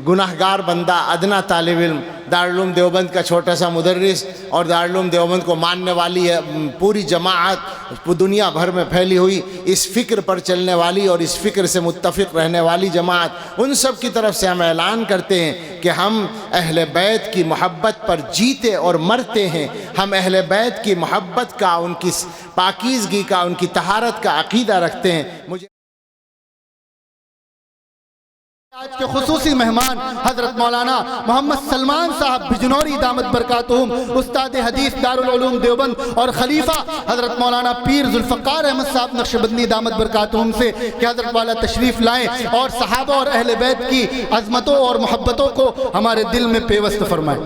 گناہگار بندہ، ادنا طالب علم، دارالعلوم دیوبند کا چھوٹا سا مدرس اور دارالعلوم دیوبند کو ماننے والی پوری جماعت دنیا بھر میں پھیلی ہوئی، اس فکر پر چلنے والی اور اس فکر سے متفق رہنے والی جماعت، ان سب کی طرف سے ہم اعلان کرتے ہیں کہ ہم اہل بیت کی محبت پر جیتے اور مرتے ہیں۔ ہم اہل بیت کی محبت کا، ان کی پاکیزگی کا، ان کی طہارت کا عقیدہ رکھتے ہیں۔ مجھے آج کے خصوصی مہمان حضرت مولانا محمد سلمان صاحب بجنوری دامت برکاتہم، استاد حدیث دارالعلوم دیوبند اور خلیفہ حضرت مولانا پیر ذوالفقار احمد صاحب نقشبندی دامت برکاتہم سے کہ حضرت والا تشریف لائیں اور صحابہ اور اہل بیت کی عظمتوں اور محبتوں کو ہمارے دل میں پیوست فرمائیں۔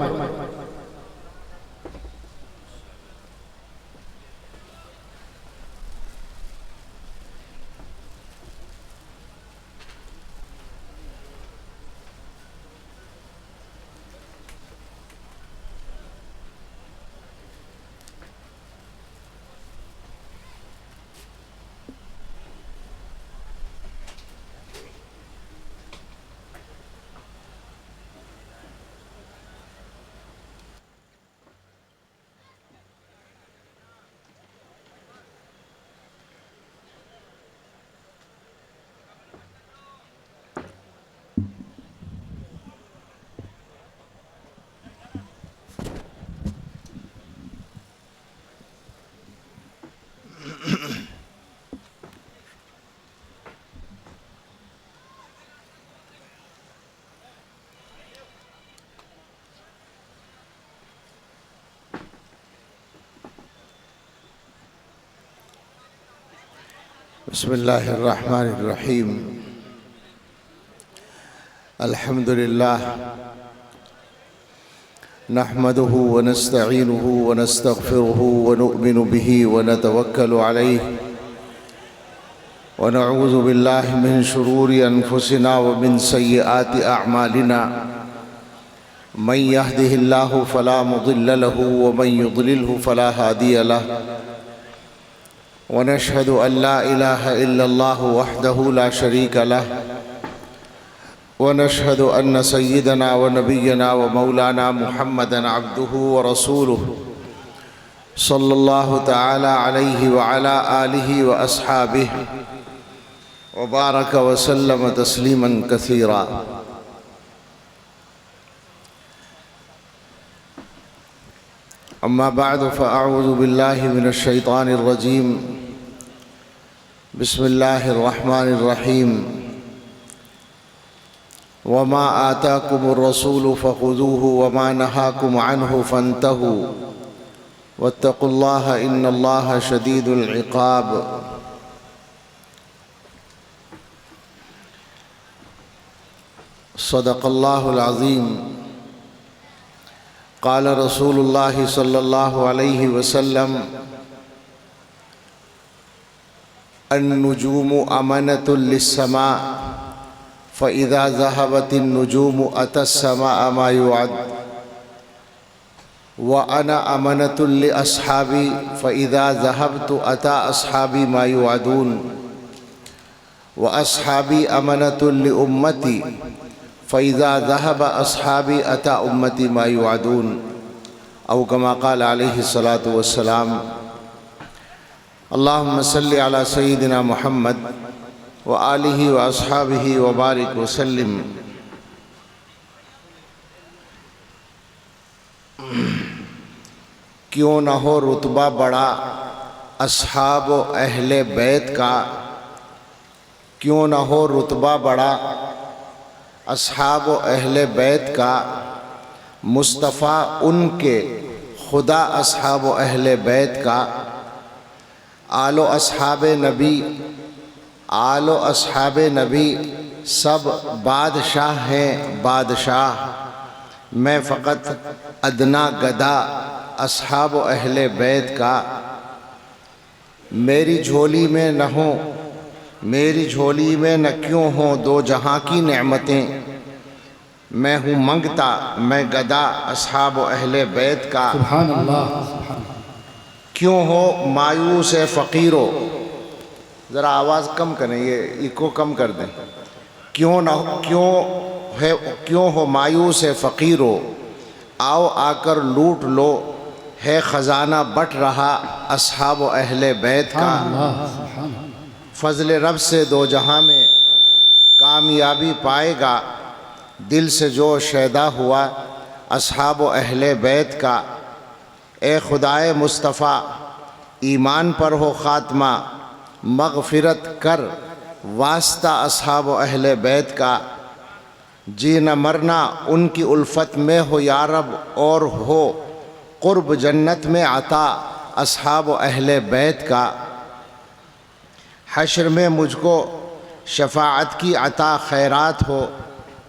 بسم اللہ الرحمن الرحیم۔ الحمدللہ نحمده ونستعینه ونستغفره ونؤمن به ونتوکل علیہ ونعوذ باللہ من شرور انفسنا ومن سیئات اعمالنا من يهده اللہ فلا مضل له ومن يضلله فلا هادی له ونشهد أن لا إله إلا الله وحده لا شريك له ونشهد أن سيدنا ونبينا ومولانا محمدًا عبده ورسوله صلى الله تعالى عليه وعلى آله وأصحابه وبارك وسلم تسليماً كثيرا۔ أما بعد فأعوذ بالله من الشيطان الرجيم، بسم الله الرحمن الرحيم، وما آتاكم الرسول فخذوه وما نهاكم عنه فانتهوا واتقوا الله إن الله شديد العقاب۔ صدق الله العظيم۔ قال رسول اللہ صلی اللہ علیہ وسلم: النجوم امنۃ للسماء فاذا ذهبت النجوم اتى السماء ما يوعد وانا امنۃ لاصحابی فاذا ذهبت اتى اصحابی ما يوعدون واصحابی امنۃ لامتی فإذا ذهب أصحابي أتى أمتي ما يوعدون، أو كما قال عليه الصلاة والسلام۔ اللهم صل على سيدنا محمد وآله وأصحابه وبارك وسلم۔ کیوں نہ ہو رتبہ بڑا اصحاب و اہل بیت کا، کیوں نہ ہو رتبہ بڑا اصحاب و اہل بیت کا، مصطفیٰ ان کے خدا اصحاب و اہل بیت کا، آل و اصحاب نبی، آل و اصحاب نبی سب بادشاہ ہیں بادشاہ، میں فقط ادنا گدا اصحاب و اہل بیت کا۔ میری جھولی میں نہ ہوں، میری جھولی میں نہ کیوں ہوں دو جہاں کی نعمتیں، میں ہوں منگتا میں گدا اصحاب و اہل بیت کا۔ سبحان اللہ۔ کیوں ہو مایوس فقیرو، ذرا آواز کم کریں، یہ ایکو کم کر دیں۔ کیوں کیوں ہو مایوس فقیرو، آؤ آ کر لوٹ لو، ہے خزانہ بٹ رہا اصحاب و اہل بیت کا۔ فضل رب سے دو جہاں میں کامیابی پائے گا، دل سے جو شیدا ہوا اصحاب و اہل بیت کا۔ اے خدائے مصطفیٰ ایمان پر ہو خاتمہ، مغفرت کر واسطہ اصحاب و اہل بیت کا۔ جینا مرنا ان کی الفت میں ہو یا رب، اور ہو قرب جنت میں عطا اصحاب و اہل بیت کا۔ حشر میں مجھ کو شفاعت کی عطا خیرات ہو،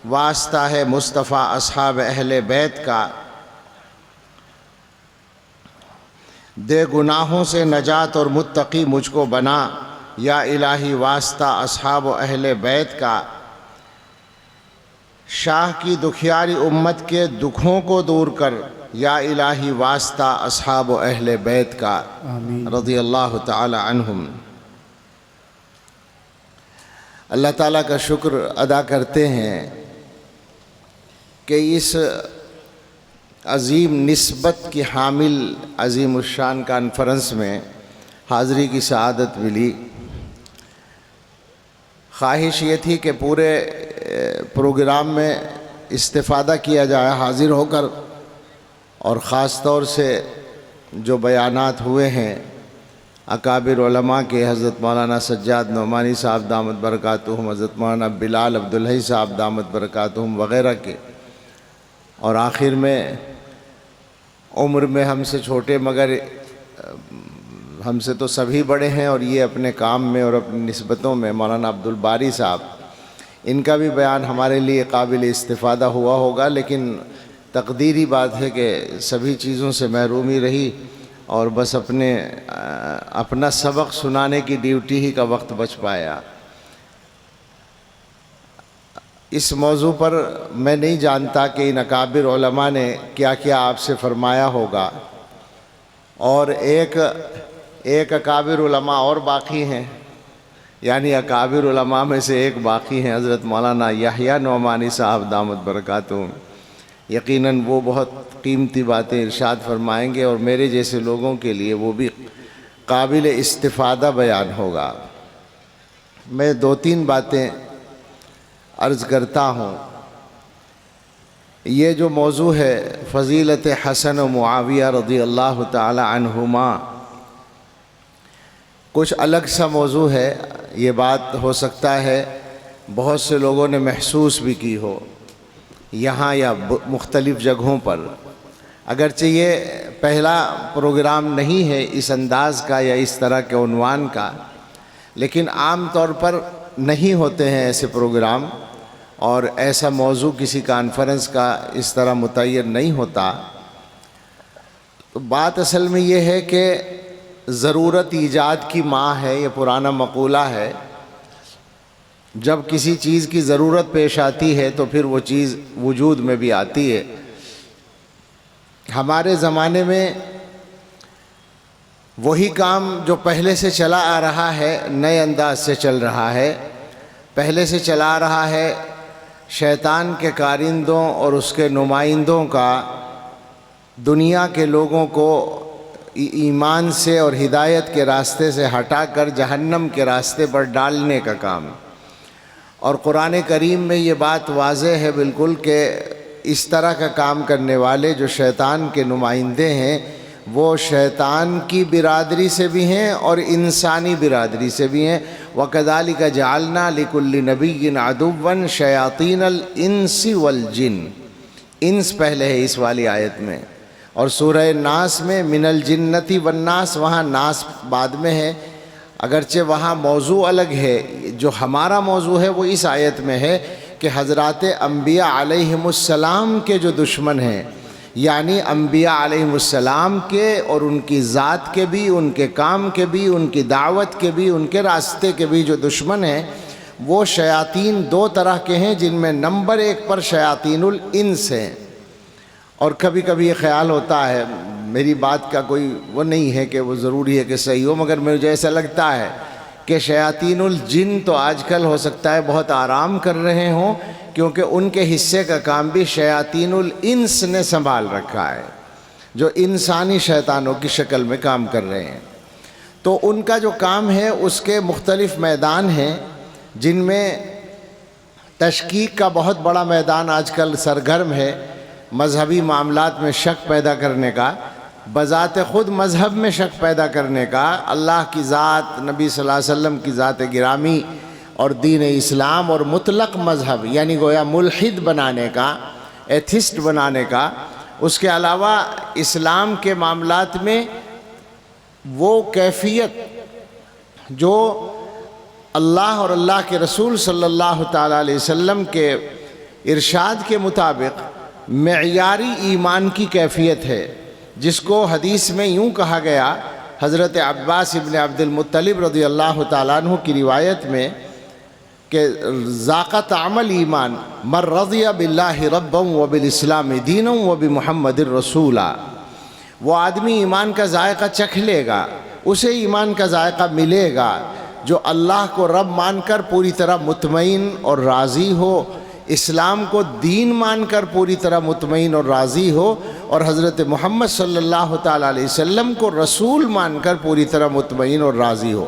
واسطہ ہے مصطفیٰ اصحاب اہل بیت کا۔ دے گناہوں سے نجات اور متقی مجھ کو بنا، یا الہی واسطہ اصحاب و اہل بیت کا۔ شاہ کی دکھیاری امت کے دکھوں کو دور کر، یا الہی واسطہ اصحاب و اہل بیت کا۔ رضی اللہ تعالی عنہم۔ اللہ تعالیٰ کا شکر ادا کرتے ہیں کہ اس عظیم نسبت کی حامل عظیم الشان کانفرنس میں حاضری کی سعادت ملی۔ خواہش یہ تھی کہ پورے پروگرام میں استفادہ کیا جائے حاضر ہو کر، اور خاص طور سے جو بیانات ہوئے ہیں اکابر علماء کے، حضرت مولانا سجاد نعمانی صاحب دامت برکاتہم، حضرت مولانا بلال عبدالحی صاحب دامت برکاتہم وغیرہ کے، اور آخر میں عمر میں ہم سے چھوٹے مگر ہم سے تو سبھی بڑے ہیں، اور یہ اپنے کام میں اور اپنی نسبتوں میں مولانا عبدالباری صاحب، ان کا بھی بیان ہمارے لیے قابل استفادہ ہوا ہوگا، لیکن تقدیری بات ہے کہ سبھی چیزوں سے محرومی رہی، اور بس اپنا سبق سنانے کی ڈیوٹی ہی کا وقت بچ پایا۔ اس موضوع پر میں نہیں جانتا کہ ان اکابر علماء نے کیا کیا آپ سے فرمایا ہوگا، اور ایک اکابر علماء اور باقی ہیں، یعنی اکابر علماء میں سے ایک باقی ہیں، حضرت مولانا یحییٰ نعمانی صاحب دامت برکاتہم۔ یقیناً وہ بہت قیمتی باتیں ارشاد فرمائیں گے، اور میرے جیسے لوگوں کے لیے وہ بھی قابل استفادہ بیان ہوگا۔ میں دو تین باتیں عرض کرتا ہوں۔ یہ جو موضوع ہے فضیلت حسن و معاویہ رضی اللہ تعالی عنہما، کچھ الگ سا موضوع ہے۔ یہ بات ہو سکتا ہے بہت سے لوگوں نے محسوس بھی کی ہو یہاں یا مختلف جگہوں پر، اگرچہ یہ پہلا پروگرام نہیں ہے اس انداز کا یا اس طرح کے عنوان کا، لیکن عام طور پر نہیں ہوتے ہیں ایسے پروگرام، اور ایسا موضوع کسی کانفرنس کا اس طرح متعین نہیں ہوتا۔ تو بات اصل میں یہ ہے کہ ضرورت ایجاد کی ماں ہے، یہ پرانا مقولہ ہے۔ جب کسی چیز کی ضرورت پیش آتی ہے تو پھر وہ چیز وجود میں بھی آتی ہے۔ ہمارے زمانے میں وہی کام جو پہلے سے چلا آ رہا ہے نئے انداز سے چل رہا ہے، پہلے سے چلا آ رہا ہے شیطان کے کارندوں اور اس کے نمائندوں کا دنیا کے لوگوں کو ایمان سے اور ہدایت کے راستے سے ہٹا کر جہنم کے راستے پر ڈالنے کا کام۔ اور قرآن کریم میں یہ بات واضح ہے بالکل کہ اس طرح کا کام کرنے والے جو شیطان کے نمائندے ہیں، وہ شیطان کی برادری سے بھی ہیں اور انسانی برادری سے بھی ہیں۔ وَكَذَلِكَ جَعَلْنَا لِكُلِّ نَبِيٍّ عَدُوًّا شَيَاطِينَ الْإِنسِ وَالْجِنِّ، انس پہلے ہے اس والی آیت میں، اور سورہ ناس میں مِنَ الْجِنَّةِ وَالنَّاسِ، وہاں ناس بعد میں ہے، اگرچہ وہاں موضوع الگ ہے۔ جو ہمارا موضوع ہے وہ اس آیت میں ہے کہ حضرات انبیاء علیہم السلام کے جو دشمن ہیں، یعنی انبیاء علیہم السلام کے اور ان کی ذات کے بھی، ان کے کام کے بھی، ان کی دعوت کے بھی، ان کے راستے کے بھی جو دشمن ہیں، وہ شیاطین دو طرح کے ہیں، جن میں نمبر ایک پر شیاطین الانس ہیں۔ اور کبھی کبھی یہ خیال ہوتا ہے، میری بات کا کوئی وہ نہیں ہے کہ وہ ضروری ہے کہ صحیح ہو، مگر مجھے ایسا لگتا ہے کہ شیاطین الجن تو آج کل ہو سکتا ہے بہت آرام کر رہے ہوں، کیونکہ ان کے حصے کا کام بھی شیاطین الانس نے سنبھال رکھا ہے، جو انسانی شیطانوں کی شکل میں کام کر رہے ہیں۔ تو ان کا جو کام ہے اس کے مختلف میدان ہیں، جن میں تشکیک کا بہت بڑا میدان آج کل سرگرم ہے، مذہبی معاملات میں شک پیدا کرنے کا، بذات خود مذہب میں شک پیدا کرنے کا، اللہ کی ذات، نبی صلی اللہ علیہ وسلم کی ذات گرامی اور دین اسلام اور مطلق مذہب یعنی گویا ملحد بنانے کا، ایتھسٹ بنانے کا۔ اس کے علاوہ اسلام کے معاملات میں وہ کیفیت جو اللہ اور اللہ کے رسول صلی اللہ تعالیٰ علیہ وسلم کے ارشاد کے مطابق معیاری ایمان کی کیفیت ہے، جس کو حدیث میں یوں کہا گیا، حضرت عباس ابن عبد المطلب رضی اللہ تعالیٰ عنہ کی روایت میں کہ ذاق طعم الایمان من رضی باللہ ربا وبالاسلام دینا وبمحمد رسولا، وہ آدمی ایمان کا ذائقہ چکھ لے گا، اسے ایمان کا ذائقہ ملے گا جو اللہ کو رب مان کر پوری طرح مطمئن اور راضی ہو، اسلام کو دین مان کر پوری طرح مطمئن اور راضی ہو، اور حضرت محمد صلی اللہ تعالیٰ علیہ وسلم کو رسول مان کر پوری طرح مطمئن اور راضی ہو۔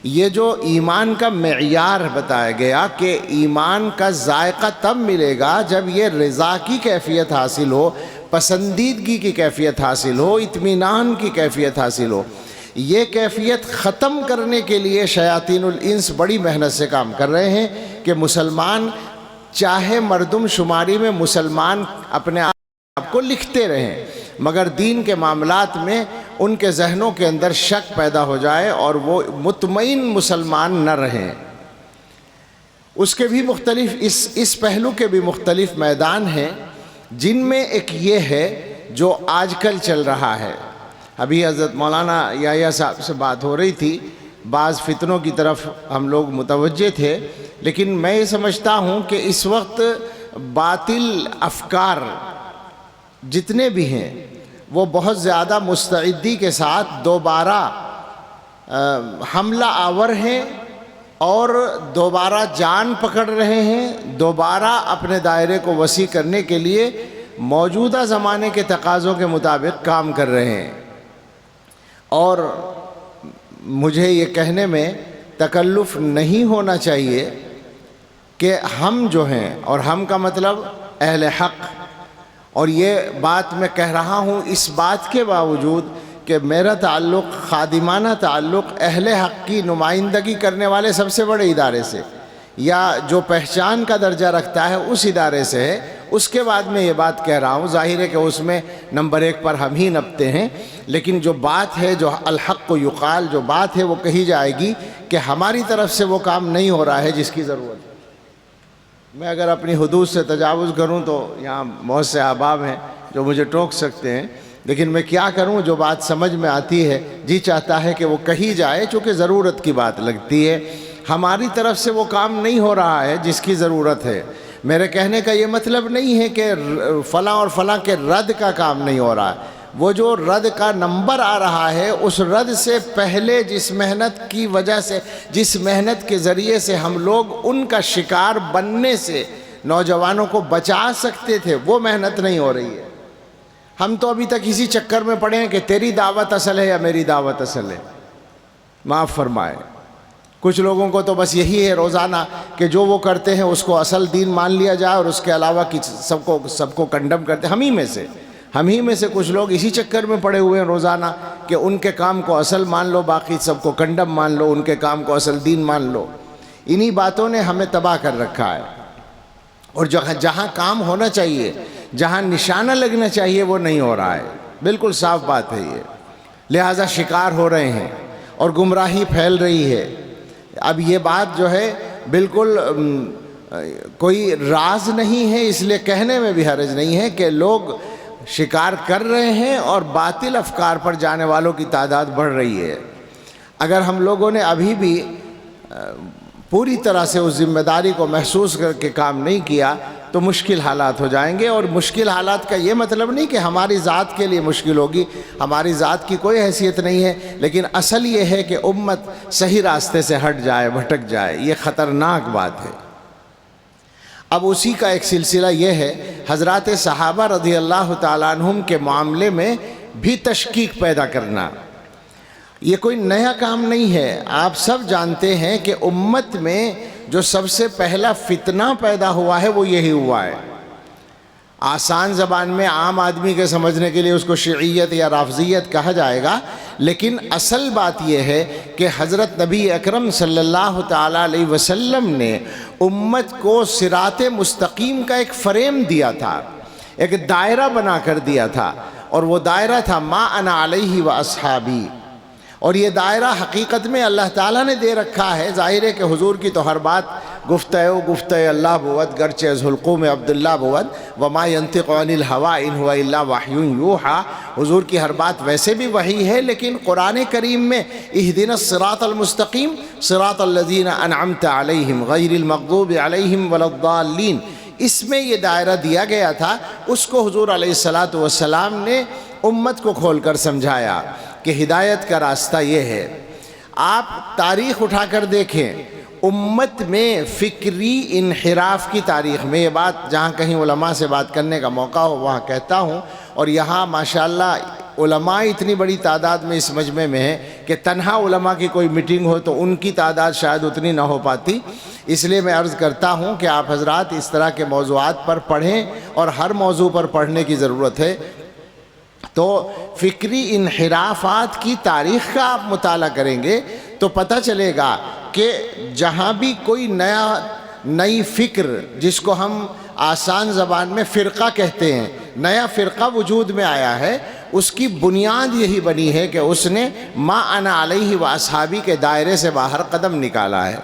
یہ جو ایمان کا معیار بتایا گیا کہ ایمان کا ذائقہ تب ملے گا جب یہ رضا کی کیفیت حاصل ہو، پسندیدگی کی کیفیت حاصل ہو، اطمینان کی کیفیت حاصل ہو۔ یہ کیفیت ختم کرنے کے لیے شیاطین الانس بڑی محنت سے کام کر رہے ہیں کہ مسلمان چاہے مردم شماری میں مسلمان اپنے آپ کو لکھتے رہیں، مگر دین کے معاملات میں ان کے ذہنوں کے اندر شک پیدا ہو جائے اور وہ مطمئن مسلمان نہ رہیں۔ اس کے بھی مختلف اس پہلو کے بھی مختلف میدان ہیں، جن میں ایک یہ ہے جو آج کل چل رہا ہے۔ ابھی حضرت مولانا یحییٰ صاحب سے بات ہو رہی تھی، بعض فتنوں کی طرف ہم لوگ متوجہ تھے، لیکن میں یہ سمجھتا ہوں کہ اس وقت باطل افکار جتنے بھی ہیں وہ بہت زیادہ مستعدی کے ساتھ دوبارہ حملہ آور ہیں اور دوبارہ جان پکڑ رہے ہیں، دوبارہ اپنے دائرے کو وسیع کرنے کے لیے موجودہ زمانے کے تقاضوں کے مطابق کام کر رہے ہیں۔ اور مجھے یہ کہنے میں تکلف نہیں ہونا چاہیے کہ ہم جو ہیں، اور ہم کا مطلب اہل حق، اور یہ بات میں کہہ رہا ہوں اس بات کے باوجود کہ میرا تعلق خادمانہ تعلق اہل حق کی نمائندگی کرنے والے سب سے بڑے ادارے سے، یا جو پہچان کا درجہ رکھتا ہے اس ادارے سے ہے۔ اس کے بعد میں یہ بات کہہ رہا ہوں، ظاہر ہے کہ اس میں نمبر 1 پر ہم ہی نپتے ہیں، لیکن جو بات ہے، جو الحق کو یقال، جو بات ہے وہ کہی جائے گی کہ ہماری طرف سے وہ کام نہیں ہو رہا ہے جس کی ضرورت ہے۔ میں اگر اپنی حدود سے تجاوز کروں تو یہاں بہت سے احباب ہیں جو مجھے ٹوک سکتے ہیں، لیکن میں کیا کروں، جو بات سمجھ میں آتی ہے جی چاہتا ہے کہ وہ کہی جائے، چونکہ ضرورت کی بات لگتی ہے۔ ہماری طرف سے وہ کام نہیں ہو رہا ہے جس کی ضرورت ہے۔ میرے کہنے کا یہ مطلب نہیں ہے کہ فلاں اور فلاں کے رد کا کام نہیں ہو رہا ہے، وہ جو رد کا نمبر آ رہا ہے، اس رد سے پہلے جس محنت کی وجہ سے، جس محنت کے ذریعے سے ہم لوگ ان کا شکار بننے سے نوجوانوں کو بچا سکتے تھے، وہ محنت نہیں ہو رہی ہے۔ ہم تو ابھی تک اسی چکر میں پڑے ہیں کہ تیری دعوت اصل ہے یا میری دعوت اصل ہے۔ معاف فرمائے، کچھ لوگوں کو تو بس یہی ہے روزانہ کہ جو وہ کرتے ہیں اس کو اصل دین مان لیا جائے، اور اس کے علاوہ سب کو کنڈم کرتے ہیں۔ ہم ہی میں سے کچھ لوگ اسی چکر میں پڑے ہوئے ہیں روزانہ کہ ان کے کام کو اصل مان لو، باقی سب کو کنڈم مان لو، ان کے کام کو اصل دین مان لو۔ انہی باتوں نے ہمیں تباہ کر رکھا ہے، اور جہاں کام ہونا چاہیے، جہاں نشانہ لگنا چاہیے، وہ نہیں ہو رہا ہے۔ بالکل صاف بات ہے یہ، لہٰذا شکار ہو رہے ہیں اور گمراہی پھیل رہی ہے۔ اب یہ بات جو ہے بالکل کوئی راز نہیں ہے، اس لیے کہنے میں بھی حرج نہیں ہے کہ لوگ شکار کر رہے ہیں اور باطل افکار پر جانے والوں کی تعداد بڑھ رہی ہے۔ اگر ہم لوگوں نے ابھی بھی پوری طرح سے اس ذمہ داری کو محسوس کر کے کام نہیں کیا تو مشکل حالات ہو جائیں گے. اور مشکل حالات کا یہ مطلب نہیں کہ ہماری ذات کے لیے مشکل ہوگی، ہماری ذات کی کوئی حیثیت نہیں ہے، لیکن اصل یہ ہے کہ امت صحیح راستے سے ہٹ جائے، بھٹک جائے. یہ خطرناک بات ہے. اب اسی کا ایک سلسلہ یہ ہے، حضرات صحابہ رضی اللہ تعالیٰ عنہم کے معاملے میں بھی تشکیک پیدا کرنا. یہ کوئی نیا کام نہیں ہے. آپ سب جانتے ہیں کہ امت میں جو سب سے پہلا فتنہ پیدا ہوا ہے وہ یہی ہوا ہے. آسان زبان میں عام آدمی کے سمجھنے کے لیے اس کو شیعیت یا رافضیت کہا جائے گا، لیکن اصل بات یہ ہے کہ حضرت نبی اکرم صلی اللہ تعالیٰ علیہ وسلم نے امت کو صراط مستقیم کا ایک فریم دیا تھا، ایک دائرہ بنا کر دیا تھا، اور وہ دائرہ تھا ما انا علیہ و اصحابی. اور یہ دائرہ حقیقت میں اللہ تعالیٰ نے دے رکھا ہے. ظاہر ہے کہ حضور کی تو ہر بات گفتہ اللہ بود، گرچہ ذوالقوم عبداللہ بود، وما ينطق عن الهوى ان هو الا وحی یوحی. حضور کی ہر بات ویسے بھی وحی ہے، لیکن قرآن کریم میں اہدنا الصراط المستقیم صراط الذین انعمت علیہم غیر المغضوب علیہم ولا الضالین، اس میں یہ دائرہ دیا گیا تھا. اس کو حضور علیہ السلام نے امت کو کھول کر سمجھایا کہ ہدایت کا راستہ یہ ہے. آپ تاریخ اٹھا کر دیکھیں، امت میں فکری انحراف کی تاریخ میں، یہ بات جہاں کہیں علماء سے بات کرنے کا موقع ہو وہاں کہتا ہوں، اور یہاں ماشاءاللہ علماء اتنی بڑی تعداد میں اس مجمع میں ہے کہ تنہا علماء کی کوئی میٹنگ ہو تو ان کی تعداد شاید اتنی نہ ہو پاتی. اس لیے میں عرض کرتا ہوں کہ آپ حضرات اس طرح کے موضوعات پر پڑھیں، اور ہر موضوع پر پڑھنے کی ضرورت ہے. تو فکری انحرافات کی تاریخ کا آپ مطالعہ کریں گے تو پتہ چلے گا کہ جہاں بھی کوئی نئی فکر، جس کو ہم آسان زبان میں فرقہ کہتے ہیں، نیا فرقہ وجود میں آیا ہے، اس کی بنیاد یہی بنی ہے کہ اس نے ما انا علیہ و اصحابی کے دائرے سے باہر قدم نکالا ہے.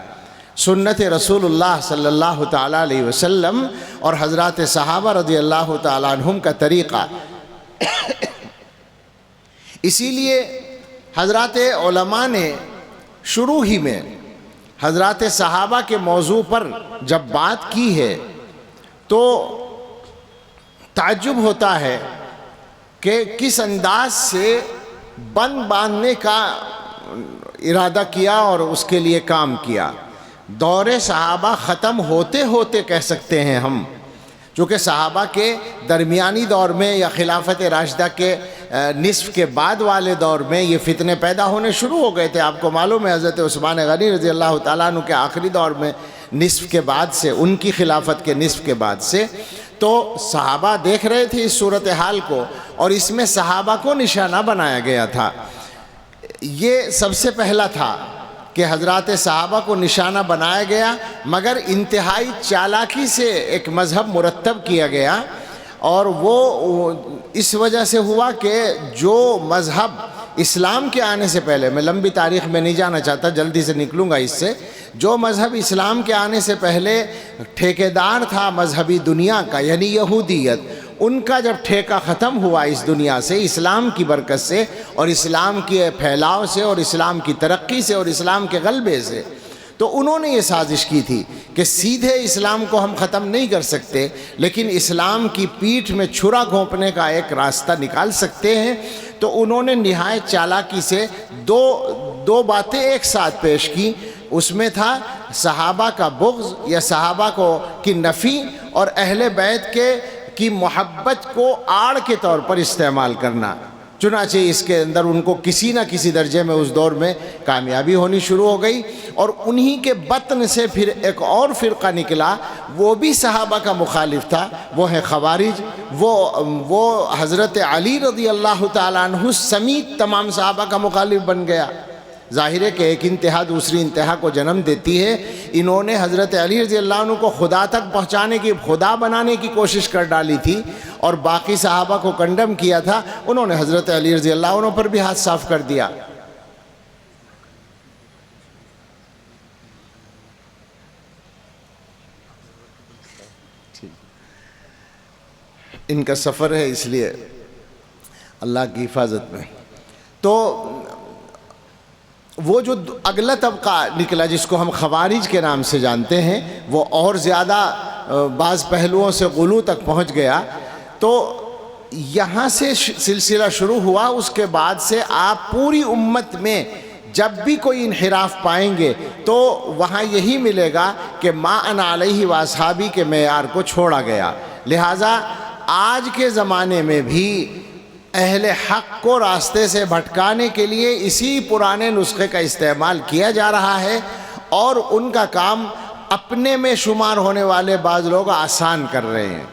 سنت رسول اللہ صلی اللہ تعالیٰ علیہ وسلم اور حضرات صحابہ رضی اللہ تعالیٰ عنہم کا طریقہ. اسی لیے حضرات علماء نے شروع ہی میں حضرات صحابہ کے موضوع پر جب بات کی ہے تو تعجب ہوتا ہے کہ کس انداز سے باندھنے کا ارادہ کیا اور اس کے لیے کام کیا. دور صحابہ ختم ہوتے ہوتے کہہ سکتے ہیں ہم، چونکہ صحابہ کے درمیانی دور میں یا خلافت راشدہ کے نصف کے بعد والے دور میں یہ فتنے پیدا ہونے شروع ہو گئے تھے. آپ کو معلوم ہے حضرت عثمان غنی رضی اللہ تعالیٰ عنہ کے آخری دور میں نصف کے بعد سے، ان کی خلافت کے نصف کے بعد سے، تو صحابہ دیکھ رہے تھے اس صورتحال کو، اور اس میں صحابہ کو نشانہ بنایا گیا تھا. یہ سب سے پہلا تھا کہ حضرات صحابہ کو نشانہ بنایا گیا، مگر انتہائی چالاکی سے ایک مذہب مرتب کیا گیا. اور وہ اس وجہ سے ہوا کہ جو مذہب اسلام کے آنے سے پہلے، میں لمبی تاریخ میں نہیں جانا چاہتا، جلدی سے نکلوں گا اس سے، جو مذہب اسلام کے آنے سے پہلے ٹھیکیدار تھا مذہبی دنیا کا، یعنی یہودیت، ان کا جب ٹھیکہ ختم ہوا اس دنیا سے اسلام کی برکت سے اور اسلام کے پھیلاؤ سے اور اسلام کی ترقی سے اور اسلام کے غلبے سے، تو انہوں نے یہ سازش کی تھی کہ سیدھے اسلام کو ہم ختم نہیں کر سکتے، لیکن اسلام کی پیٹھ میں چھرا گھونپنے کا ایک راستہ نکال سکتے ہیں. تو انہوں نے نہایت چالاکی سے دو باتیں ایک ساتھ پیش کی. اس میں تھا صحابہ کا بغض یا صحابہ کی نفی، اور اہل بیت کی محبت کو آڑ کے طور پر استعمال کرنا. چنانچہ اس کے اندر ان کو کسی نہ کسی درجے میں اس دور میں کامیابی ہونی شروع ہو گئی. اور انہی کے بطن سے پھر ایک اور فرقہ نکلا، وہ بھی صحابہ کا مخالف تھا، وہ ہے خوارج. وہ حضرت علی رضی اللہ تعالیٰ عنہ سمیت تمام صحابہ کا مخالف بن گیا. ظاہر ہے کہ ایک انتہا دوسری انتہا کو جنم دیتی ہے. انہوں نے حضرت علی رضی اللہ عنہ کو خدا تک پہنچانے کی، خدا بنانے کی کوشش کر ڈالی تھی، اور باقی صحابہ کو کنڈم کیا تھا. انہوں نے حضرت علی رضی اللہ عنہ پر بھی ہاتھ صاف کر دیا. ان کا سفر ہے اس لیے اللہ کی حفاظت میں. تو وہ جو اگلا طبقہ نکلا جس کو ہم خوارج کے نام سے جانتے ہیں، وہ اور زیادہ بعض پہلوؤں سے غلو تک پہنچ گیا، تو یہاں سے سلسلہ شروع ہوا۔ اس کے بعد سے آپ پوری امت میں جب بھی کوئی انحراف پائیں گے تو وہاں یہی ملے گا کہ ما انا علیہ واصحابی کے معیار کو چھوڑا گیا۔ لہٰذا آج کے زمانے میں بھی اہل حق کو راستے سے بھٹکانے کے لیے اسی پرانے نسخے کا استعمال کیا جا رہا ہے، اور ان کا کام اپنے میں شمار ہونے والے بعض لوگ آسان کر رہے ہیں۔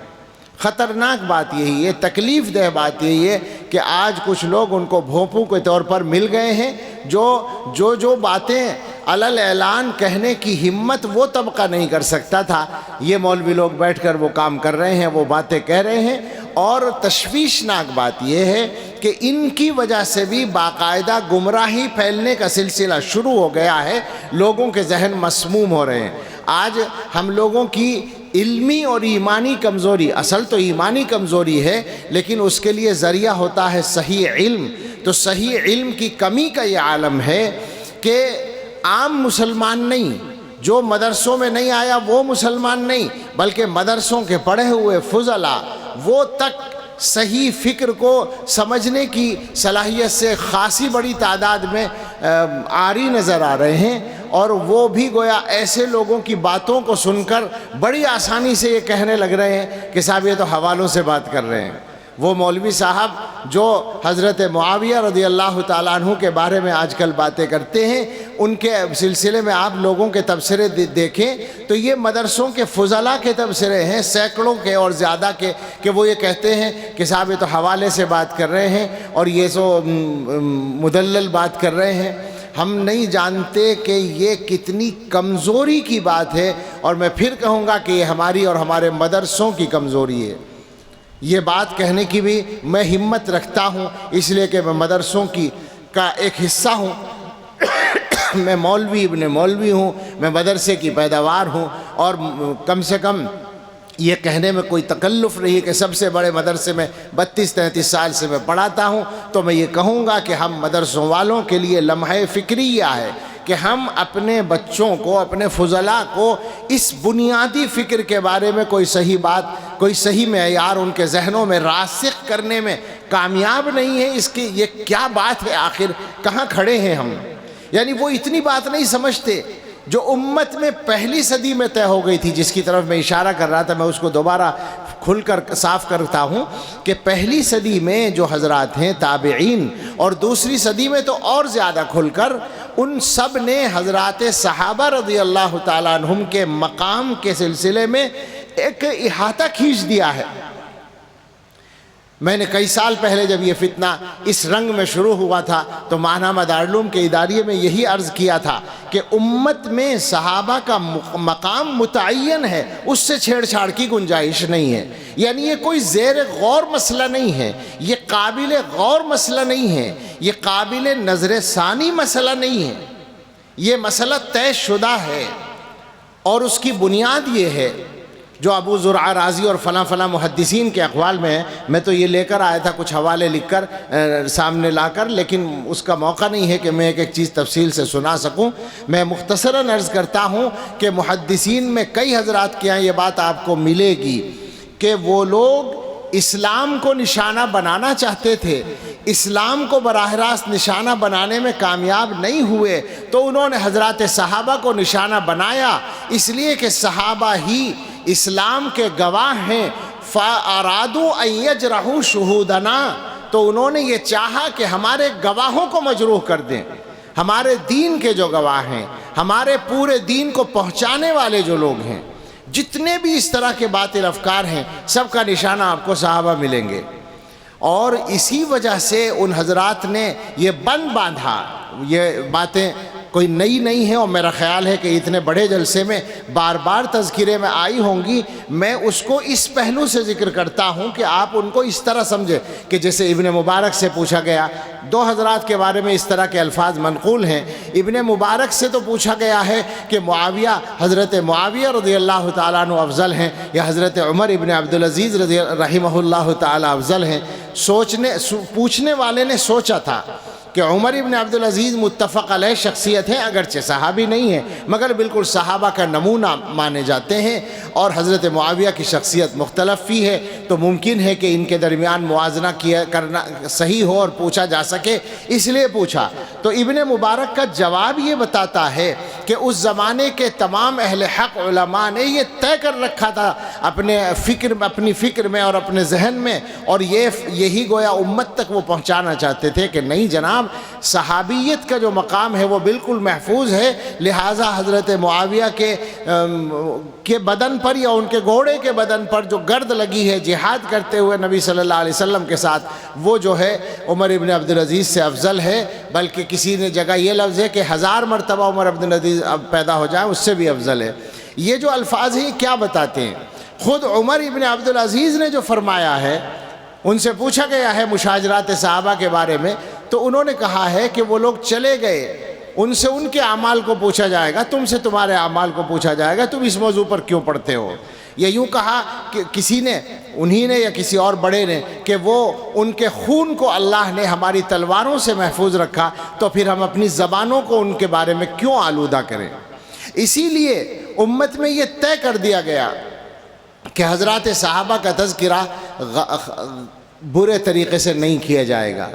خطرناک بات یہی ہے، تکلیف دہ بات یہی ہے کہ آج کچھ لوگ ان کو بھونپوں کے طور پر مل گئے ہیں، جو باتیں علل اعلان کہنے کی ہمت وہ طبقہ نہیں کر سکتا تھا، یہ مولوی لوگ بیٹھ کر وہ کام کر رہے ہیں، وہ باتیں کہہ رہے ہیں۔ اور تشویشناک بات یہ ہے کہ ان کی وجہ سے بھی باقاعدہ گمراہی پھیلنے کا سلسلہ شروع ہو گیا ہے، لوگوں کے ذہن مسموم ہو رہے ہیں۔ آج ہم لوگوں کی علمی اور ایمانی کمزوری، اصل تو ایمانی کمزوری ہے، لیکن اس کے لیے ذریعہ ہوتا ہے صحیح علم۔ تو صحیح علم کی کمی کا یہ عالم ہے کہ عام مسلمان نہیں، جو مدرسوں میں نہیں آیا وہ مسلمان نہیں، بلکہ مدرسوں کے پڑھے ہوئے فضلاء وہ تک صحیح فکر کو سمجھنے کی صلاحیت سے خاصی بڑی تعداد میں عاری نظر آ رہے ہیں، اور وہ بھی گویا ایسے لوگوں کی باتوں کو سن کر بڑی آسانی سے یہ کہنے لگ رہے ہیں کہ صاحب یہ تو حوالوں سے بات کر رہے ہیں۔ وہ مولوی صاحب جو حضرت معاویہ رضی اللہ تعالیٰ عنہ کے بارے میں آج کل باتیں کرتے ہیں، ان کے سلسلے میں آپ لوگوں کے تبصرے دیکھیں تو یہ مدرسوں کے فضلاء کے تبصرے ہیں، سینکڑوں کے اور زیادہ کے، کہ وہ یہ کہتے ہیں کہ صاحب یہ تو حوالے سے بات کر رہے ہیں اور یہ سو مدلل بات کر رہے ہیں۔ ہم نہیں جانتے کہ یہ کتنی کمزوری کی بات ہے، اور میں پھر کہوں گا کہ یہ ہماری اور ہمارے مدرسوں کی کمزوری ہے۔ یہ بات کہنے کی بھی میں ہمت رکھتا ہوں، اس لیے کہ میں مدرسوں کا ایک حصہ ہوں، میں مولوی ابن مولوی ہوں، میں مدرسے کی پیداوار ہوں، اور کم سے کم یہ کہنے میں کوئی تکلف نہیں کہ سب سے بڑے مدرسے میں 32-33 سال سے میں پڑھاتا ہوں، تو میں یہ کہوں گا کہ ہم مدرسوں والوں کے لیے لمحہ فکریہ ہے کہ ہم اپنے بچوں کو، اپنے فضلاء کو اس بنیادی فکر کے بارے میں کوئی صحیح بات، کوئی صحیح معیار ان کے ذہنوں میں راسخ کرنے میں کامیاب نہیں ہے۔ اس کی یہ کیا بات ہے، آخر کہاں کھڑے ہیں ہم؟ یعنی وہ اتنی بات نہیں سمجھتے جو امت میں پہلی صدی میں طے ہو گئی تھی، جس کی طرف میں اشارہ کر رہا تھا، میں اس کو دوبارہ کھل کر صاف کرتا ہوں کہ پہلی صدی میں جو حضرات ہیں تابعین، اور دوسری صدی میں تو اور زیادہ کھل کر، ان سب نے حضرات صحابہ رضی اللہ تعالیٰ عنہم کے مقام کے سلسلے میں ایک احاطہ کھینچ دیا ہے۔ میں نے کئی سال پہلے جب یہ فتنہ اس رنگ میں شروع ہوا تھا تو ماہنامہ دارالعلوم کے اداریے میں یہی عرض کیا تھا کہ امت میں صحابہ کا مقام متعین ہے، اس سے چھیڑ چھاڑ کی گنجائش نہیں ہے۔ یعنی یہ کوئی زیر غور مسئلہ نہیں ہے، یہ قابل غور مسئلہ نہیں ہے، یہ قابل نظر ثانی مسئلہ نہیں ہے، یہ مسئلہ طے شدہ ہے، اور اس کی بنیاد یہ ہے جو ابو زرعہ رازی اور فلاں فلاں محدثین کے اقوال میں ہے۔ میں تو یہ لے کر آیا تھا کچھ حوالے لکھ کر سامنے لا کر، لیکن اس کا موقع نہیں ہے کہ میں ایک ایک چیز تفصیل سے سنا سکوں۔ میں مختصراً عرض کرتا ہوں کہ محدثین میں کئی حضرات کے یہاں یہ بات آپ کو ملے گی کہ وہ لوگ اسلام کو نشانہ بنانا چاہتے تھے، اسلام کو براہ راست نشانہ بنانے میں کامیاب نہیں ہوئے، تو انہوں نے حضرات صحابہ کو نشانہ بنایا، اس لیے کہ صحابہ ہی اسلام کے گواہ ہیں۔ فَأَرَادُوا أَن يَجْرَحُوا شُهُودَنَا، تو انہوں نے یہ چاہا کہ ہمارے گواہوں کو مجروح کر دیں، ہمارے دین کے جو گواہ ہیں، ہمارے پورے دین کو پہنچانے والے جو لوگ ہیں، جتنے بھی اس طرح کے باطل افکار ہیں، سب کا نشانہ آپ کو صحابہ ملیں گے۔ اور اسی وجہ سے ان حضرات نے یہ بند باندھا۔ یہ باتیں کوئی نئی نہیں ہیں، اور میرا خیال ہے کہ اتنے بڑے جلسے میں بار بار تذکرے میں آئی ہوں گی۔ میں اس کو اس پہلو سے ذکر کرتا ہوں کہ آپ ان کو اس طرح سمجھے کہ جیسے ابن مبارک سے پوچھا گیا، دو حضرات کے بارے میں اس طرح کے الفاظ منقول ہیں۔ ابن مبارک سے تو پوچھا گیا ہے کہ معاویہ، حضرت معاویہ رضی اللہ تعالیٰ عنہ افضل ہیں یا حضرت عمر ابن عبدالعزیز رحمہ اللہ تعالیٰ افضل ہیں۔ پوچھنے والے نے سوچا تھا کہ عمر ابن عبدالعزیز متفق علیہ شخصیت ہیں، اگرچہ صحابی نہیں ہیں مگر بالکل صحابہ کا نمونہ مانے جاتے ہیں، اور حضرت معاویہ کی شخصیت مختلف فی ہے، تو ممکن ہے کہ ان کے درمیان موازنہ کرنا صحیح ہو اور پوچھا جا سکے، اس لیے پوچھا۔ تو ابن مبارک کا جواب یہ بتاتا ہے کہ اس زمانے کے تمام اہل حق علماء نے یہ طے کر رکھا تھا اپنی فکر میں اور اپنے ذہن میں، اور یہی گویا امت تک وہ پہنچانا چاہتے تھے کہ نہیں جناب، صحابیت کا جو مقام ہے وہ بالکل محفوظ ہے، لہٰذا حضرت معاویہ کے بدن پر یا ان کے گھوڑے کے بدن پر جو گرد لگی ہے جہاد کرتے ہوئے نبی صلی اللہ علیہ وسلم کے ساتھ، وہ جو ہے عمر ابن عبدالعزیز سے افضل ہے، بلکہ کسی نے جگہ یہ لفظ ہے کہ 1000 مرتبہ عمر ابن عبدالعزیز اب پیدا ہو جائیں اس سے بھی افضل ہے۔ یہ جو الفاظ ہیں کیا بتاتے ہیں؟ خود عمر ابن عبدالعزیز نے جو فرمایا ہے، ان سے پوچھا گیا ہے مشاجرات صحابہ کے بارے میں، تو انہوں نے کہا ہے کہ وہ لوگ چلے گئے، ان سے ان کے اعمال کو پوچھا جائے گا، تم سے تمہارے اعمال کو پوچھا جائے گا، تم اس موضوع پر کیوں پڑھتے ہو؟ یا یوں کہا کہ کسی نے، انہی نے یا کسی اور بڑے نے، کہ وہ ان کے خون کو اللہ نے ہماری تلواروں سے محفوظ رکھا، تو پھر ہم اپنی زبانوں کو ان کے بارے میں کیوں آلودہ کریں؟ اسی لیے امت میں یہ طے کر دیا گیا کہ حضرات صحابہ کا تذکرہ برے طریقے سے نہیں کیا جائے گا۔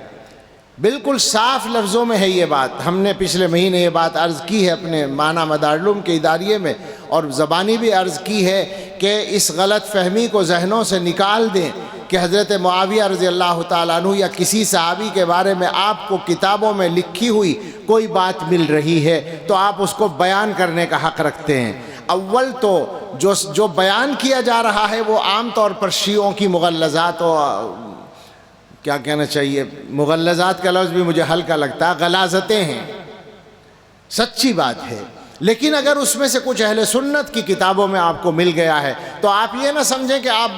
بالکل صاف لفظوں میں ہے یہ بات، ہم نے پچھلے مہینے یہ بات عرض کی ہے اپنے معنی مدارالعلوم کے اداریے میں، اور زبانی بھی عرض کی ہے کہ اس غلط فہمی کو ذہنوں سے نکال دیں کہ حضرت معاویہ رضی اللہ تعالیٰ عنہ یا کسی صحابی کے بارے میں آپ کو کتابوں میں لکھی ہوئی کوئی بات مل رہی ہے تو آپ اس کو بیان کرنے کا حق رکھتے ہیں۔ اول تو جو بیان کیا جا رہا ہے وہ عام طور پر شیعوں کی مغلظات، کیا کہنا چاہیے، مغلظات کا لفظ بھی مجھے ہلکا لگتا ہے، غلاظتیں ہیں، سچی بات ہے، لیکن اگر اس میں سے کچھ اہل سنت کی کتابوں میں آپ کو مل گیا ہے تو آپ یہ نہ سمجھیں کہ آپ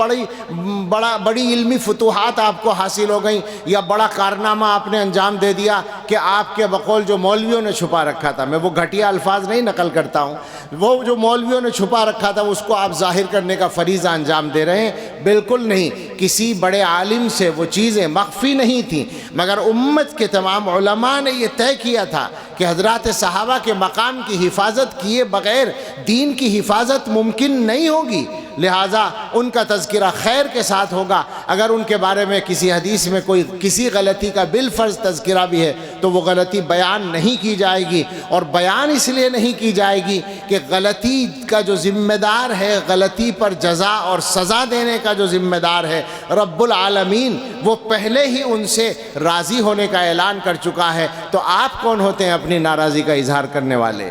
بڑی علمی فتوحات آپ کو حاصل ہو گئیں یا بڑا کارنامہ آپ نے انجام دے دیا کہ آپ کے بقول جو مولویوں نے چھپا رکھا تھا، میں وہ گھٹیا الفاظ نہیں نقل کرتا ہوں، وہ جو مولویوں نے چھپا رکھا تھا اس کو آپ ظاہر کرنے کا فریضہ انجام دے رہے ہیں، بالکل نہیں۔ کسی بڑے عالم سے وہ چیزیں مخفی نہیں تھیں، مگر امت کے تمام علماء نے یہ طے کیا تھا کہ حضرات صحابہ کے مقام کی حفاظت کیے بغیر دین کی حفاظت ممکن نہیں ہوگی، لہٰذا ان کا تذکرہ خیر کے ساتھ ہوگا۔ اگر ان کے بارے میں کسی حدیث میں کوئی کسی غلطی کا بالفرض تذکرہ بھی ہے تو وہ غلطی بیان نہیں کی جائے گی، اور بیان اس لیے نہیں کی جائے گی کہ غلطی کا جو ذمہ دار ہے، غلطی پر جزا اور سزا دینے کا جو ذمہ دار ہے رب العالمین، وہ پہلے ہی ان سے راضی ہونے کا اعلان کر چکا ہے، تو آپ کون ہوتے ہیں اپنی ناراضی کا اظہار کرنے والے؟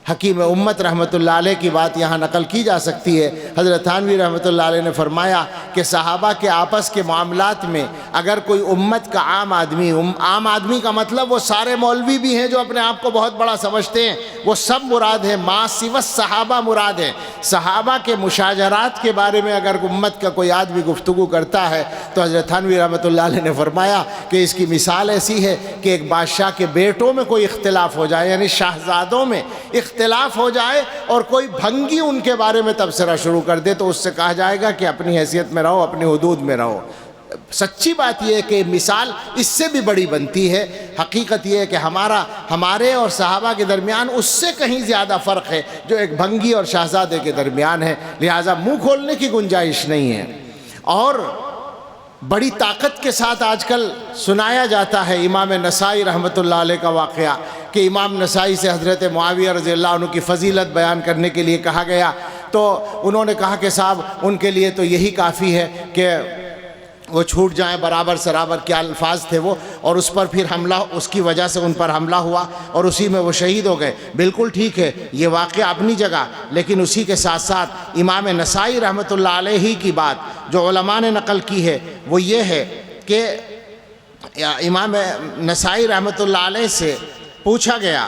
حکیم امت رحمۃ اللہ علیہ کی بات یہاں نقل کی جا سکتی ہے۔ حضرت تھانوی رحمۃ اللہ علیہ نے فرمایا کہ صحابہ کے آپس کے معاملات میں اگر کوئی امت کا عام آدمی کا مطلب وہ سارے مولوی بھی ہیں جو اپنے آپ کو بہت بڑا سمجھتے ہیں، وہ سب مراد ہیں، ما سوى صحابہ مراد ہیں۔ صحابہ کے مشاجرات کے بارے میں اگر امت کا کوئی آدمی گفتگو کرتا ہے تو حضرت تھانوی رحمۃ اللہ علیہ نے فرمایا کہ اس کی مثال ایسی ہے کہ ایک بادشاہ کے بیٹوں میں کوئی اختلاف ہو جائے، یعنی شاہزادوں میں اختلاف ہو جائے اور کوئی بھنگی ان کے بارے میں تبصرہ شروع کر دے تو اس سے کہا جائے گا کہ اپنی حیثیت میں رہو، اپنی حدود میں رہو۔ سچی بات یہ ہے کہ مثال اس سے بھی بڑی بنتی ہے۔ حقیقت یہ ہے کہ ہمارے اور صحابہ کے درمیان اس سے کہیں زیادہ فرق ہے جو ایک بھنگی اور شاہزادے کے درمیان ہے، لہٰذا منہ کھولنے کی گنجائش نہیں ہے۔ اور بڑی طاقت کے ساتھ آج کل سنایا جاتا ہے امام نسائی رحمۃ اللہ علیہ کا واقعہ کہ امام نسائی سے حضرت معاویہ رضی اللہ عنہ کی فضیلت بیان کرنے کے لیے کہا گیا تو انہوں نے کہا کہ صاحب ان کے لیے تو یہی کافی ہے کہ وہ چھوٹ جائیں، برابر سرابر کیا الفاظ تھے وہ، اور اس پر پھر حملہ، اس کی وجہ سے ان پر حملہ ہوا اور اسی میں وہ شہید ہو گئے۔ بالکل ٹھیک ہے، یہ واقعہ اپنی جگہ، لیکن اسی کے ساتھ ساتھ امام نسائی رحمۃ اللہ علیہ کی بات جو علماء نے نقل کی ہے وہ یہ ہے کہ امام نسائی رحمۃ اللہ علیہ سے پوچھا گیا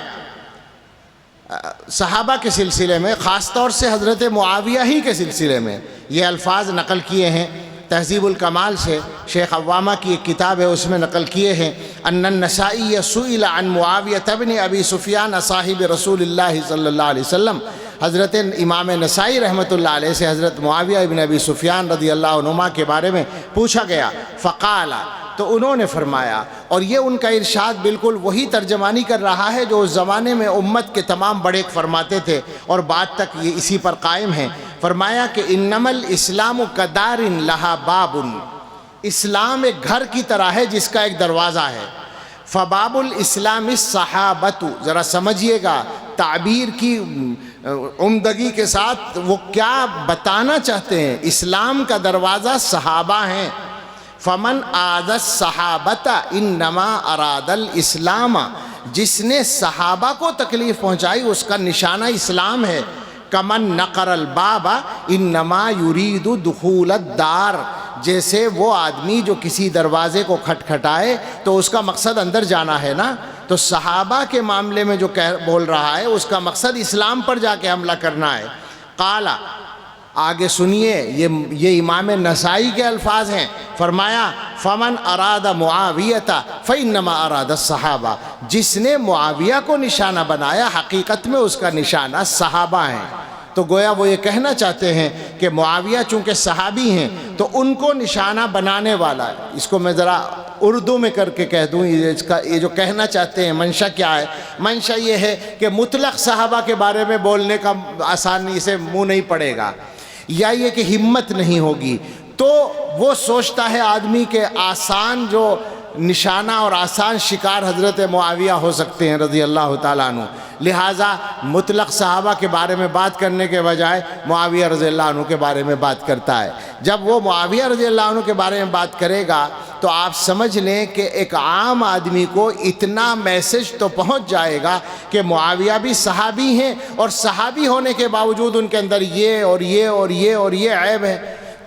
صحابہ کے سلسلے میں، خاص طور سے حضرت معاویہ ہی کے سلسلے میں، یہ الفاظ نقل کیے ہیں تہذیب الکمال سے، شیخ عوامہ کی ایک کتاب ہے اس میں نقل کیے ہیں، ان النسائی سئل عن معاویہ بن ابی سفیان صاحب رسول اللہ صلی اللہ علیہ وسلم، حضرت امام نسائی رحمۃ اللہ علیہ سے حضرت معاویہ ابن ابی سفیان رضی اللہ عنہما کے بارے میں پوچھا گیا، فقال، تو انہوں نے فرمایا، اور یہ ان کا ارشاد بالکل وہی ترجمانی کر رہا ہے جو اس زمانے میں امت کے تمام بڑے فرماتے تھے اور بعد تک یہ اسی پر قائم ہیں۔ فرمایا کہ انما الاسلام کدار لہا باب، اسلام ایک گھر کی طرح ہے جس کا ایک دروازہ ہے۔ فباب الاسلام الصحابۃ، ذرا سمجھیے گا تعبیر کی عمدگی کے ساتھ وہ کیا بتانا چاہتے ہیں۔ اسلام کا دروازہ صحابہ ہیں۔ فمن آذى الصحابۃ انما اراد الاسلام، جس نے صحابہ کو تکلیف پہنچائی اس کا نشانہ اسلام ہے۔ کمن نقر الباب انما یرید دخول الدار، جیسے وہ آدمی جو کسی دروازے کو کھٹکھٹائے تو اس کا مقصد اندر جانا ہے نا، تو صحابہ کے معاملے میں جو بول رہا ہے اس کا مقصد اسلام پر جا کے حملہ کرنا ہے۔ قال، آگے سنیے، یہ امام نسائی کے الفاظ ہیں۔ فرمایا فمن اراد معاویۃ فانما اراد الصحابہ، جس نے معاویہ کو نشانہ بنایا حقیقت میں اس کا نشانہ صحابہ ہیں۔ تو گویا وہ یہ کہنا چاہتے ہیں کہ معاویہ چونکہ صحابی ہیں تو ان کو نشانہ بنانے والا، اس کو میں ذرا اردو میں کر کے کہہ دوں، یہ جو کہنا چاہتے ہیں منشا کیا ہے؟ منشا یہ ہے کہ مطلق صحابہ کے بارے میں بولنے کا آسانی سے منہ نہیں پڑے گا، یا یہ کہ ہمت نہیں ہوگی، تو وہ سوچتا ہے آدمی کہ آسان جو نشانہ اور آسان شکار حضرت معاویہ ہو سکتے ہیں رضی اللہ تعالیٰ عنہ، لہٰذا مطلق صحابہ کے بارے میں بات کرنے کے بجائے معاویہ رضی اللہ عنہ کے بارے میں بات کرتا ہے۔ جب وہ معاویہ رضی اللہ عنہ کے بارے میں بات کرے گا تو آپ سمجھ لیں کہ ایک عام آدمی کو اتنا میسج تو پہنچ جائے گا کہ معاویہ بھی صحابی ہیں، اور صحابی ہونے کے باوجود ان کے اندر یہ اور یہ اور یہ اور یہ عیب ہے۔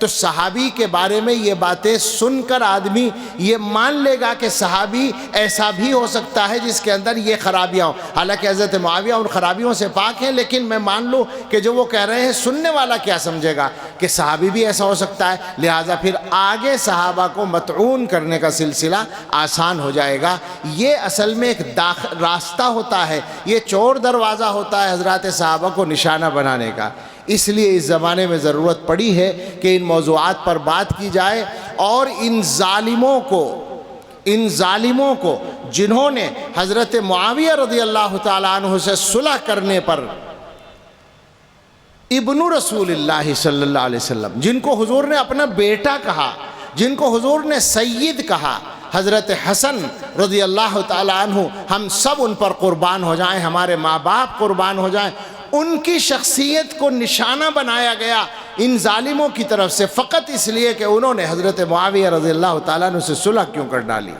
تو صحابی کے بارے میں یہ باتیں سن کر آدمی یہ مان لے گا کہ صحابی ایسا بھی ہو سکتا ہے جس کے اندر یہ خرابیاں ہوں، حالانکہ حضرت معاویہ ان خرابیوں سے پاک ہیں، لیکن میں مان لوں کہ جو وہ کہہ رہے ہیں سننے والا کیا سمجھے گا کہ صحابی بھی ایسا ہو سکتا ہے، لہٰذا پھر آگے صحابہ کو مطعون کرنے کا سلسلہ آسان ہو جائے گا۔ یہ اصل میں ایک راستہ ہوتا ہے، یہ چور دروازہ ہوتا ہے حضرات صحابہ کو نشانہ بنانے کا۔ اس لیے اس زمانے میں ضرورت پڑی ہے کہ ان موضوعات پر بات کی جائے، اور ان ظالموں کو جنہوں نے حضرت معاویہ رضی اللہ تعالیٰ عنہ سے صلح کرنے پر ابن رسول اللہ صلی اللہ علیہ وسلم، جن کو حضور نے اپنا بیٹا کہا، جن کو حضور نے سید کہا، حضرت حسن رضی اللہ تعالیٰ عنہ، ہم سب ان پر قربان ہو جائیں، ہمارے ماں باپ قربان ہو جائیں، ان کی شخصیت کو نشانہ بنایا گیا ان ظالموں کی طرف سے، فقط اس لیے کہ انہوں نے حضرت معاویہ رضی اللہ تعالیٰ عنہ سے صلح کیوں کر ڈالی۔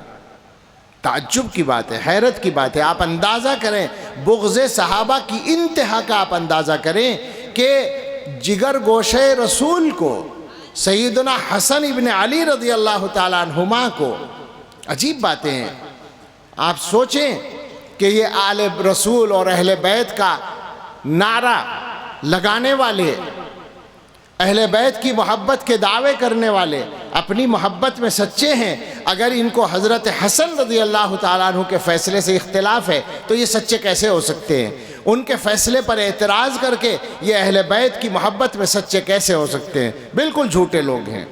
تعجب کی بات ہے، حیرت کی بات ہے۔ آپ اندازہ کریں بغض صحابہ کی انتہا کا، آپ اندازہ کریں کہ جگر گوشے رسول کو، سیدنا حسن ابن علی رضی اللہ تعالیٰ عنہما کو، عجیب باتیں ہیں۔ آپ سوچیں کہ یہ آل رسول اور اہل بیت کا نعرہ لگانے والے، اہل بیت کی محبت کے دعوے کرنے والے، اپنی محبت میں سچے ہیں، اگر ان کو حضرت حسن رضی اللہ تعالیٰ عنہ کے فیصلے سے اختلاف ہے تو یہ سچے کیسے ہو سکتے ہیں؟ ان کے فیصلے پر اعتراض کر کے یہ اہل بیت کی محبت میں سچے کیسے ہو سکتے ہیں؟ بالکل جھوٹے لوگ ہیں۔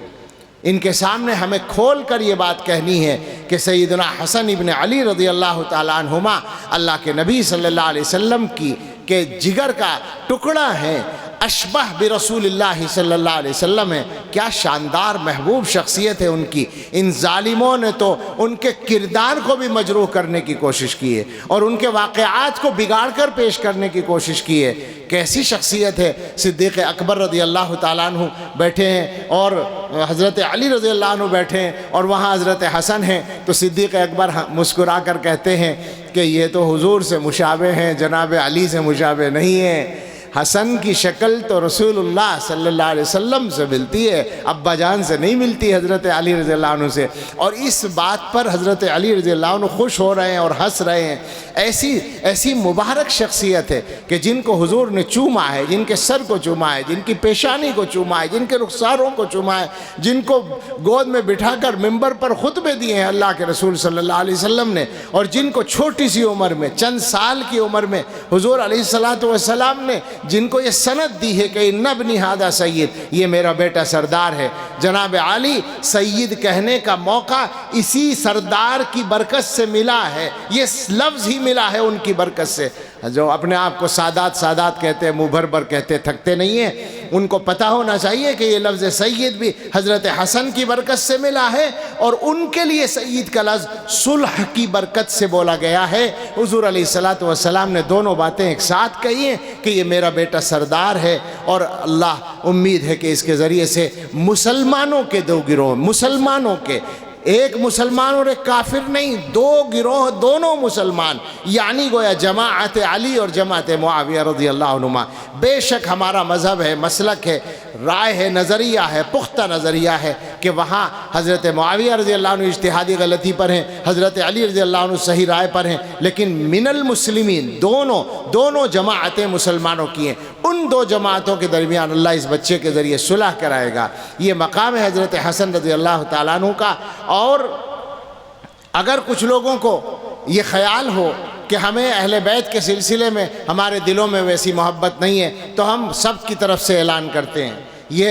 ان کے سامنے ہمیں کھول کر یہ بات کہنی ہے کہ سیدنا حسن ابن علی رضی اللہ تعالیٰ عنہما اللہ کے نبی صلی اللہ علیہ وسلم کی کہ جگر کا ٹکڑا ہے، اشبہ برسول اللہ صلی اللہ علیہ وسلم ہے، کیا شاندار محبوب شخصیت ہے ان کی۔ ان ظالموں نے تو ان کے کردار کو بھی مجروح کرنے کی کوشش کی ہے اور ان کے واقعات کو بگاڑ کر پیش کرنے کی کوشش کی ہے۔ کیسی شخصیت ہے؟ صدیق اکبر رضی اللہ تعالیٰ عنہ بیٹھے ہیں اور حضرت علی رضی اللہ عنہ بیٹھے ہیں اور وہاں حضرت حسن ہیں، تو صدیق اکبر مسکرا کر کہتے ہیں کہ یہ تو حضور سے مشابہ ہیں، جناب علی سے مشابہ نہیں ہیں۔ حسن کی شکل تو رسول اللہ صلی اللہ علیہ وسلم سے ملتی ہے، ابا جان سے نہیں ملتی، حضرت علی رضی اللہ عنہ سے۔ اور اس بات پر حضرت علی رضی اللہ عنہ خوش ہو رہے ہیں اور ہنس رہے ہیں۔ ایسی مبارک شخصیت ہے کہ جن کو حضور نے چوما ہے، جن کے سر کو چوما ہے، جن کی پیشانی کو چوما ہے، جن کے رخساروں کو چوما ہے، جن کو گود میں بٹھا کر منبر پر خطبے دیے ہیں اللہ کے رسول صلی اللہ علیہ وسلم نے، اور جن کو چھوٹی سی عمر میں، چند سال کی عمر میں حضور علیہ الصلوۃ والسلام نے جن کو یہ سند دی ہے کہ ان ابنی ھذا سید، یہ میرا بیٹا سردار ہے۔ جناب علی سید کہنے کا موقع اسی سردار کی برکت سے ملا ہے، یہ لفظ ہی ملا ہے ان کی برکت سے۔ جو اپنے آپ کو سادات سادات کہتے ہیں، منہ بھر بھر کہتے، تھکتے نہیں ہیں، ان کو پتہ ہونا چاہیے کہ یہ لفظ سید بھی حضرت حسن کی برکت سے ملا ہے، اور ان کے لیے سید کا لفظ صلح کی برکت سے بولا گیا ہے۔ حضور علیہ الصلوۃ والسلام نے دونوں باتیں ایک ساتھ کہی ہیں کہ یہ میرا بیٹا سردار ہے، اور اللہ امید ہے کہ اس کے ذریعے سے مسلمانوں کے دو گروہ، مسلمانوں کے، ایک مسلمان اور ایک کافر نہیں، دو گروہ، دونوں مسلمان، یعنی گویا جماعت علی اور جماعت معاویہ رضی اللہ عنہما۔ بے شک ہمارا مذہب ہے، مسلک ہے، رائے ہے، نظریہ ہے، پختہ نظریہ ہے کہ وہاں حضرت معاویہ رضی اللہ عنہ اجتہادی غلطی پر ہیں، حضرت علی رضی اللہ عنہ صحیح رائے پر ہیں، لیکن من المسلمین دونوں جماعتیں مسلمانوں کی ہیں۔ ان دو جماعتوں کے درمیان اللہ اس بچے کے ذریعے صلح کرائے گا۔ یہ مقام ہے حضرت حسن رضی اللہ تعالیٰ عنہ کا۔ اور اگر کچھ لوگوں کو یہ خیال ہو کہ ہمیں اہل بیت کے سلسلے میں ہمارے دلوں میں ویسی محبت نہیں ہے، تو ہم سب کی طرف سے اعلان کرتے ہیں، یہ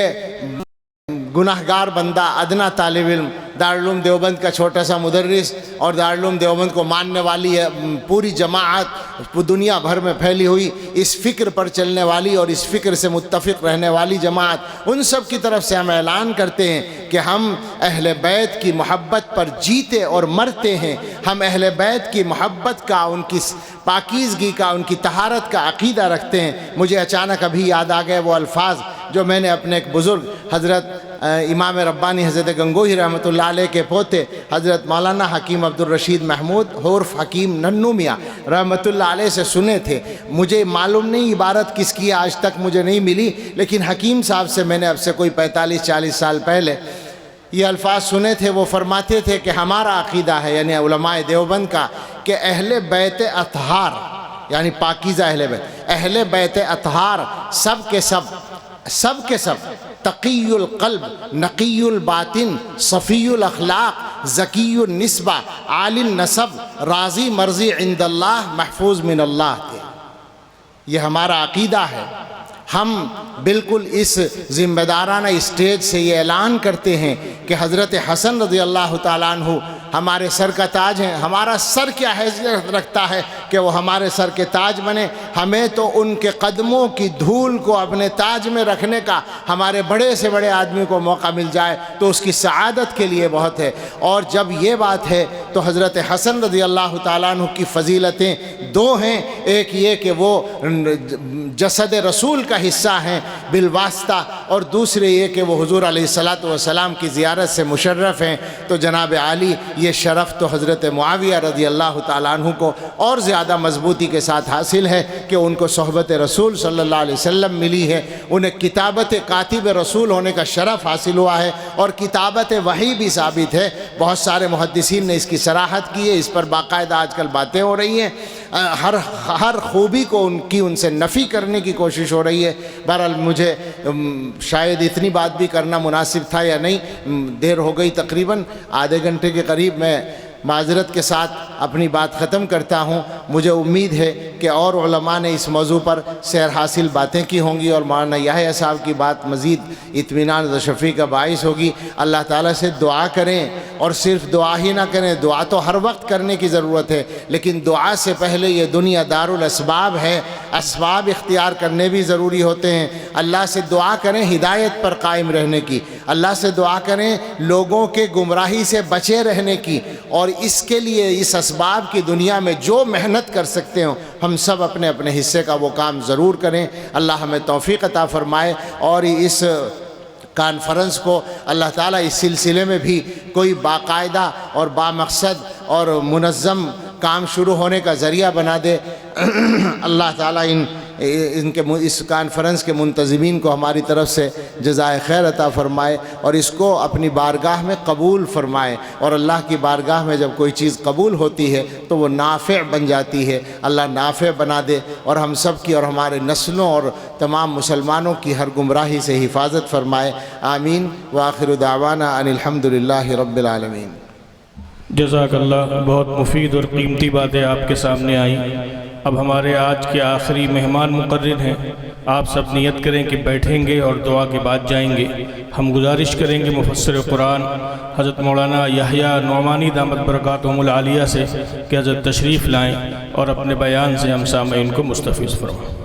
گناہگار بندہ، ادنا طالب علم، دارالعلوم دیوبند کا چھوٹا سا مدرس اور دارالعلوم دیوبند کو ماننے والی ہے پوری جماعت، دنیا بھر میں پھیلی ہوئی، اس فکر پر چلنے والی اور اس فکر سے متفق رہنے والی جماعت، ان سب کی طرف سے ہم اعلان کرتے ہیں کہ ہم اہل بیت کی محبت پر جیتے اور مرتے ہیں۔ ہم اہل بیت کی محبت کا، ان کی پاکیزگی کا، ان کی طہارت کا عقیدہ رکھتے ہیں۔ مجھے اچانک ابھی یاد آ گئے وہ الفاظ جو میں نے اپنے ایک بزرگ حضرت امام ربانی حضرت گنگوہی رحمۃ اللہ علیہ کے پوتے حضرت مولانا حکیم عبدالرشید محمود عرف حکیم ننو میاں رحمۃ اللہ علیہ سے سنے تھے۔ مجھے معلوم نہیں عبارت کس کی، آج تک مجھے نہیں ملی، لیکن حکیم صاحب سے میں نے اب سے کوئی 45-40 سال پہلے یہ الفاظ سنے تھے۔ وہ فرماتے تھے کہ ہمارا عقیدہ ہے، یعنی علماء دیوبند کا، کہ اہل بیت اطہار، یعنی پاکیزہ اہل بیت اطہار سب کے سب تقی القلب، نقی الباطن، صفی الاخلاق، ذکی النسبہ، عالی النسب، راضی مرضی عند اللہ، محفوظ من اللہ تھے۔ یہ ہمارا عقیدہ ہے۔ ہم بالکل اس ذمہ دارانہ اسٹیج سے یہ اعلان کرتے ہیں کہ حضرت حسن رضی اللہ تعالیٰ عنہ ہمارے سر کا تاج ہیں۔ ہمارا سر کیا حیثیت رکھتا ہے کہ وہ ہمارے سر کے تاج بنے؟ ہمیں تو ان کے قدموں کی دھول کو اپنے تاج میں رکھنے کا ہمارے بڑے سے بڑے آدمی کو موقع مل جائے تو اس کی سعادت کے لیے بہت ہے۔ اور جب یہ بات ہے تو حضرت حسن رضی اللہ تعالیٰ عنہ کی فضیلتیں دو ہیں، ایک یہ کہ وہ جسد رسول کا حصہ ہیں بالواسطہ، اور دوسرے یہ کہ وہ حضور علیہ الصلوۃ والسلام کی زیارت سے مشرف ہیں۔ تو جناب علی یہ شرف تو حضرت معاویہ رضی اللہ تعالیٰ عنہ کو اور زیادہ مضبوطی کے ساتھ حاصل ہے کہ ان کو صحبت رسول صلی اللہ علیہ وسلم ملی ہے، انہیں کتابت کاتب رسول ہونے کا شرف حاصل ہوا ہے، اور کتابت وحی بھی ثابت ہے۔ بہت سارے محدثین نے اس کی صراحت کی ہے، اس پر باقاعدہ آج کل باتیں ہو رہی ہیں، ہر خوبی کو ان سے نفی کرنے کی کوشش ہو رہی ہے۔ بہرحال مجھے شاید اتنی بات بھی کرنا مناسب تھا یا نہیں، دیر ہو گئی، تقریباً آدھے گھنٹے کے قریب۔ میں معذرت کے ساتھ اپنی بات ختم کرتا ہوں۔ مجھے امید ہے کہ اور علماء نے اس موضوع پر سیر حاصل باتیں کی ہوں گی، اور مولانا یحییٰ صاحب کی بات مزید اطمینان و تشفی کا باعث ہوگی۔ اللہ تعالیٰ سے دعا کریں، اور صرف دعا ہی نہ کریں، دعا تو ہر وقت کرنے کی ضرورت ہے، لیکن دعا سے پہلے یہ دنیا دار الاسباب ہے، اسباب اختیار کرنے بھی ضروری ہوتے ہیں۔ اللہ سے دعا کریں ہدایت پر قائم رہنے کی، اللہ سے دعا کریں لوگوں کے گمراہی سے بچے رہنے کی، اور اس کے لیے اس اسباب کی دنیا میں جو محنت کر سکتے ہوں ہم سب اپنے اپنے حصے کا وہ کام ضرور کریں۔ اللہ ہمیں توفیق عطا فرمائے، اور اس کانفرنس کو اللہ تعالیٰ اس سلسلے میں بھی کوئی باقاعدہ اور بامقصد اور منظم کام شروع ہونے کا ذریعہ بنا دے۔ اللہ تعالیٰ اس کانفرنس کے منتظمین کو ہماری طرف سے جزائے خیر عطا فرمائے، اور اس کو اپنی بارگاہ میں قبول فرمائے۔ اور اللہ کی بارگاہ میں جب کوئی چیز قبول ہوتی ہے تو وہ نافع بن جاتی ہے، اللہ نافع بنا دے، اور ہم سب کی اور ہمارے نسلوں اور تمام مسلمانوں کی ہر گمراہی سے حفاظت فرمائے۔ آمین۔ وآخر دعوانا ان الحمدللہ رب العالمین۔ جزاک اللہ، بہت مفید اور قیمتی باتیں آپ کے سامنے آئیں۔ اب ہمارے آج کے آخری مہمان مقرر ہیں، آپ سب نیت کریں کہ بیٹھیں گے اور دعا کے بعد جائیں گے۔ ہم گزارش کریں گے مفسر قرآن حضرت مولانا یحییٰ نعمانی دامت برکاتہم العالیہ سے کہ حضرت تشریف لائیں اور اپنے بیان سے ہم سامعین کو مستفیض فرمائیں۔